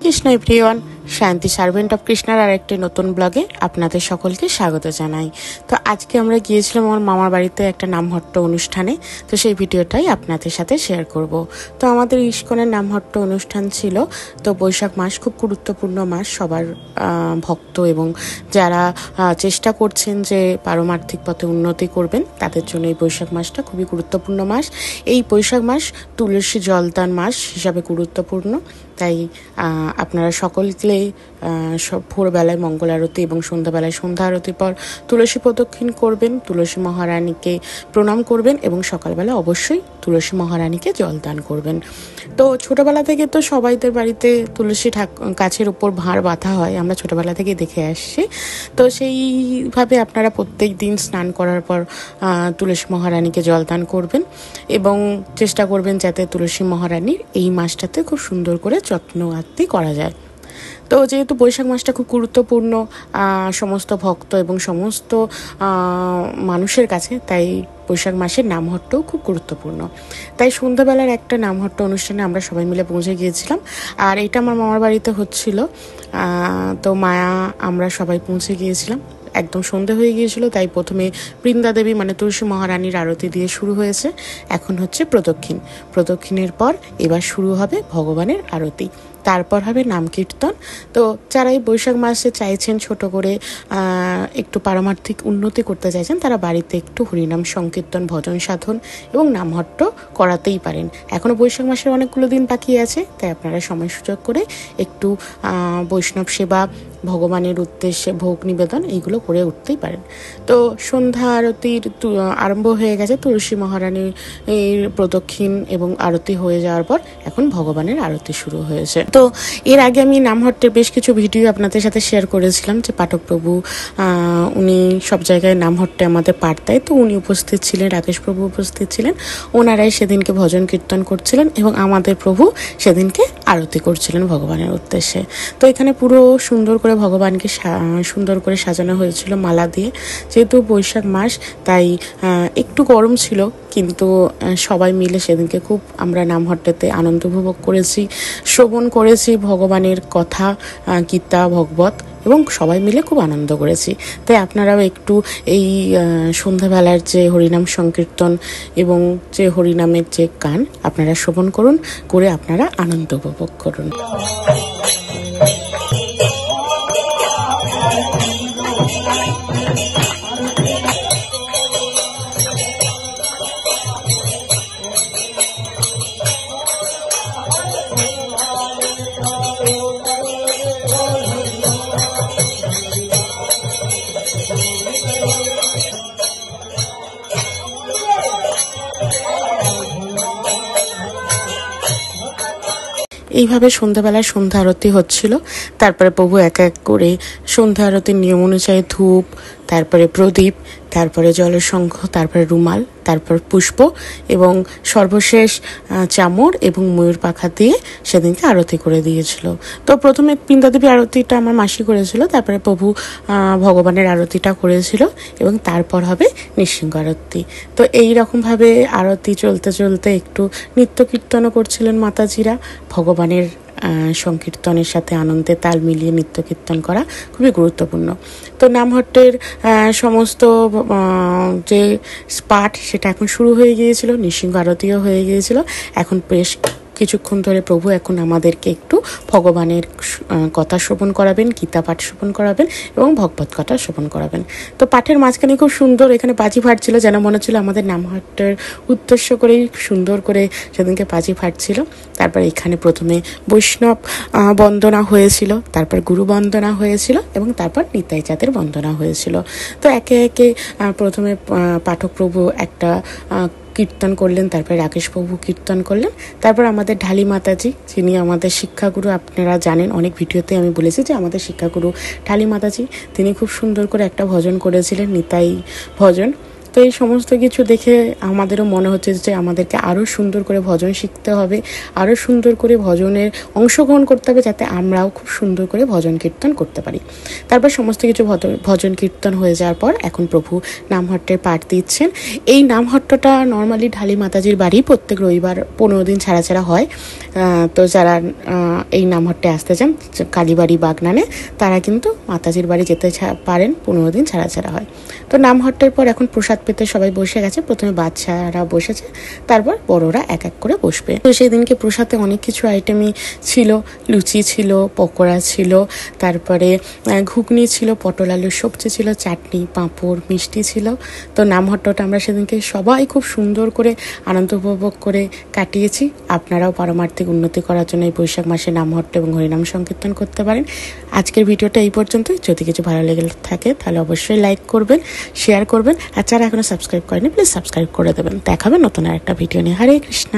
Krishna everyone, শান্তি servant of কৃষ্ণার আরেকটি নতুন ব্লগে আপনাদের সকলকে স্বাগত জানাই। তো আজকে আমরা গিয়েছিলাম আমার মামার বাড়িতে একটা নামহট্ট অনুষ্ঠানে। তো সেই ভিডিওটাই আপনাদের সাথে শেয়ার করব। তো আমাদের ইস্কনের নামহট্ট অনুষ্ঠান ছিল। তো বৈশাখ মাস খুব গুরুত্বপূর্ণ মাস সবার ভক্ত এবং যারা চেষ্টা করছেন যে পারমার্থিক পথে উন্নতি করবেন তাদের জন্য এই বৈশাখ মাসটা খুবই গুরুত্বপূর্ণ মাস। এই বৈশাখ মাস তুলসী জলদান মাস হিসাবে গুরুত্বপূর্ণ। তাই আপনারা সকলকে সব ভোরবেলায় মঙ্গল আরতি এবং সন্ধ্যাবেলায় সন্ধ্যা আরতির পর তুলসী প্রদক্ষিণ করবেন, তুলসী মহারানীকে প্রণাম করবেন এবং সকালবেলা অবশ্যই তুলসী মহারানীকে জলদান করবেন। তো ছোটবেলা থেকে তো সবাইদের বাড়িতে তুলসী গাছের উপর ভাঁড় বাঁধা হয়, আমরা ছোটবেলা থেকে দেখে আসছি। তো সেইভাবে আপনারা প্রত্যেক দিন স্নান করার পর তুলসী মহারানীকে জলদান করবেন এবং চেষ্টা করবেন যাতে তুলসী মহারানীর এই মাসটাতে খুব সুন্দর করে যত্ন আত্তি করা যায়। তো যেহেতু বৈশাখ মাসটা খুব গুরুত্বপূর্ণ সমস্ত ভক্ত এবং সমস্ত মানুষের কাছে, তাই বৈশাখ মাসের নামহট্টও খুব গুরুত্বপূর্ণ। তাই সন্ধ্যাবেলার একটা নামহট্ট অনুষ্ঠানে আমরা সবাই মিলে পৌঁছে গিয়েছিলাম। আর এটা আমার মামার বাড়িতে হচ্ছিল। তো আমরা সবাই পৌঁছে গিয়েছিলাম, একদম সন্ধে হয়ে গিয়েছিল। তাই প্রথমে বৃন্দা দেবী মানে তুলসী মহারানীর আরতি দিয়ে শুরু হয়েছে। এখন হচ্ছে প্রদক্ষিণের পর এবার শুরু হবে ভগবানের আরতি, তারপর হবে নাম কীর্তন। তো যারা এই বৈশাখ মাসে চাইছেন ছোট করে একটু পারমার্থিক উন্নতি করতে চাইছেন, তারা বাড়িতে একটু হরিনাম সংকীর্তন, ভজন সাধন এবং নামহট্ট করাতেই পারেন। এখনও বৈশাখ মাসের অনেকগুলো দিন বাকি আছে, তাই আপনারা সময় সুযোগ করে একটু বৈষ্ণব সেবা, ভগবানের উদ্দেশ্যে ভোগ নিবেদন এইগুলো করে উঠতেই পারেন। তো সন্ধ্যা আরতির আরম্ভ হয়ে গেছে। তুলসী মহারানীর প্রদক্ষিণ এবং আরতি হয়ে যাওয়ার পর এখন ভগবানের আরতি শুরু হয়েছে। তো এর আগে আমি নামহট্টের বেশ কিছু ভিডিও আপনাদের সাথে শেয়ার করেছিলাম যে পাঠক প্রভু উনি সব জায়গায় নামহট্টে আমাদের পাঠ দেয়। তো উনি উপস্থিত ছিলেন, রাকেশ প্রভু উপস্থিত ছিলেন। ওনারাই সেদিনকে ভজন কীর্তন করছিলেন এবং আমাদের প্রভু সেদিনকে আরতি করছিলেন ভগবানের উদ্দেশ্যে। তো এখানে পুরো সুন্দর করে ভগবানকে সুন্দর করে সাজানো হয়েছিল মালা দিয়ে। যেহেতু বৈশাখ মাস তাই একটু গরম ছিল, কিন্তু সবাই মিলে সেদিনকে খুব আমরা নামহট্টেতে আনন্দ উপভোগ করেছি, শ্রবণ করেছি ভগবানের কথা, গীতা, ভগবত, এবং সবাই মিলে খুব আনন্দ করেছি। তাই আপনারাও একটু এই সন্ধ্যাবেলার যে হরিনাম সংকীর্তন এবং যে হরিনামের যে গান আপনারা শ্রবণ করুন, করে আপনারা আনন্দ উপভোগ করুন। এইভাবে সন্ধ্যাবেলায় সন্ধ্যা আরতি হচ্ছিল। তারপরে প্রভু এক এক করে সন্ধ্যা আরতির নিয়ম অনুযায়ী ধূপ, তারপরে প্রদীপ, তারপরে জলশঙ্খ, তারপরে রুমাল, তারপর পুষ্প এবং সর্বশেষ চামর এবং ময়ূর পাখা দিয়ে সেদিনকে আরতি করে দিয়েছিল। তো প্রথমে বৃন্দাদেবী আরতিটা আমার মাসি করেছিল, তারপরে প্রভু ভগবানের আরতিটা করেছিল এবং তারপর হবে নৃসিংহ আরতি। তো এই রকমভাবে আরতি চলতে চলতে একটু নৃত্য কীর্তনও করছিলেন মাতাজিরা। ভগবানের সংকীর্তনের সাথে আনন্দে তাল মিলিয়ে নৃত্য কীর্তন করা খুবই গুরুত্বপূর্ণ। তো নামহট্টের সমস্ত যে পাঠ সেটা এখন শুরু হয়ে গিয়েছিল, নৃসিংহ আরতিও হয়ে গিয়েছিল। এখন বেশ কিছুক্ষণ ধরে প্রভু এখন আমাদেরকে একটু ভগবানের কথা শ্রবণ করাবেন, গীতা পাঠ শ্রবণ করাবেন এবং ভগবত কথা শ্রবণ করাবেন। তো পাঠের মাঝখানে খুব সুন্দর এখানে বাজি ফাটছিল, যেন মনে হচ্ছিল আমাদের নামহট্টের উদ্দেশ্য করেই সুন্দর করে সেদিনকে বাজি ফাটছিল। তারপর এখানে প্রথমে বৈষ্ণব বন্দনা হয়েছিল, তারপর গুরু বন্দনা হয়েছিল এবং তারপর নিতাই চাঁদের বন্দনা হয়েছিল। তো একে একে প্রথমে পাঠক প্রভু একটা কীর্তন করলেন, তারপরে রাকেশ প্রভু কীর্তন করলেন, তারপর আমাদের ঢালি মাতাজি যিনি আমাদের শিক্ষাগুরু, আপনারা জানেন অনেক ভিডিওতে আমি বলেছি যে আমাদের শিক্ষাগুরু ঢালি মাতাজি, তিনি খুব সুন্দর করে একটা ভজন করেছিলেন, নিতাই ভজন। তো এই সমস্ত কিছু দেখে আমাদেরও মনে হচ্ছে যে আমাদেরকে আরও সুন্দর করে ভজন শিখতে হবে, আরও সুন্দর করে ভজনের অংশগ্রহণ করতে হবে, যাতে আমরাও খুব সুন্দর করে ভজন কীর্তন করতে পারি। তারপর সমস্ত কিছু ভজন কীর্তন হয়ে যাওয়ার পর এখন প্রভু নামহট্টের পাঠ দিচ্ছেন। এই নামহট্টটা নর্মালি ঢালি মাতাজির বাড়ি প্রত্যেক রবিবার 15 দিন ছাড়া ছাড়া হয়। তো যারা এই নামহট্টে আসতে চান কালীবাড়ি বাগনানে, তারা কিন্তু মাতাজির বাড়ি যেতে পারেন, 15 দিন ছাড়া ছাড়া হয়। তো নামহট্টের পর এখন প্রসাদ পেতে সবাই বসে গেছে। প্রথমে বাচ্চারা বসেছে, তারপর বড়রা এক এক করে বসবে। তো সেদিনকে প্রসাদে অনেক কিছু আইটেমই ছিল, লুচি ছিল, পকোড়া ছিল, তারপরে ঘুগনি ছিল, পটল আলুর সবজি ছিল, চাটনি, পাঁপড়, মিষ্টি ছিল। তো নামহট্টটা আমরা সেদিনকে সবাই খুব সুন্দর করে আনন্দ উপভোগ করে কাটিয়েছি। আপনারাও পারমার্থিক উন্নতি করার জন্য এই বৈশাখ মাসে নামহট্ট এবং হরিনাম সংকীর্তন করতে পারেন। আজকের ভিডিওটা এই পর্যন্তই। যদি কিছু ভালো লেগে থাকে তাহলে অবশ্যই লাইক করবেন, শেয়ার করবেন, আর যারা এখনো সাবস্ক্রাইব করেনি প্লিজ সাবস্ক্রাইব করে দেবেন। দেখাবে নতুন আর একটা ভিডিও নিয়ে। হরে কৃষ্ণা।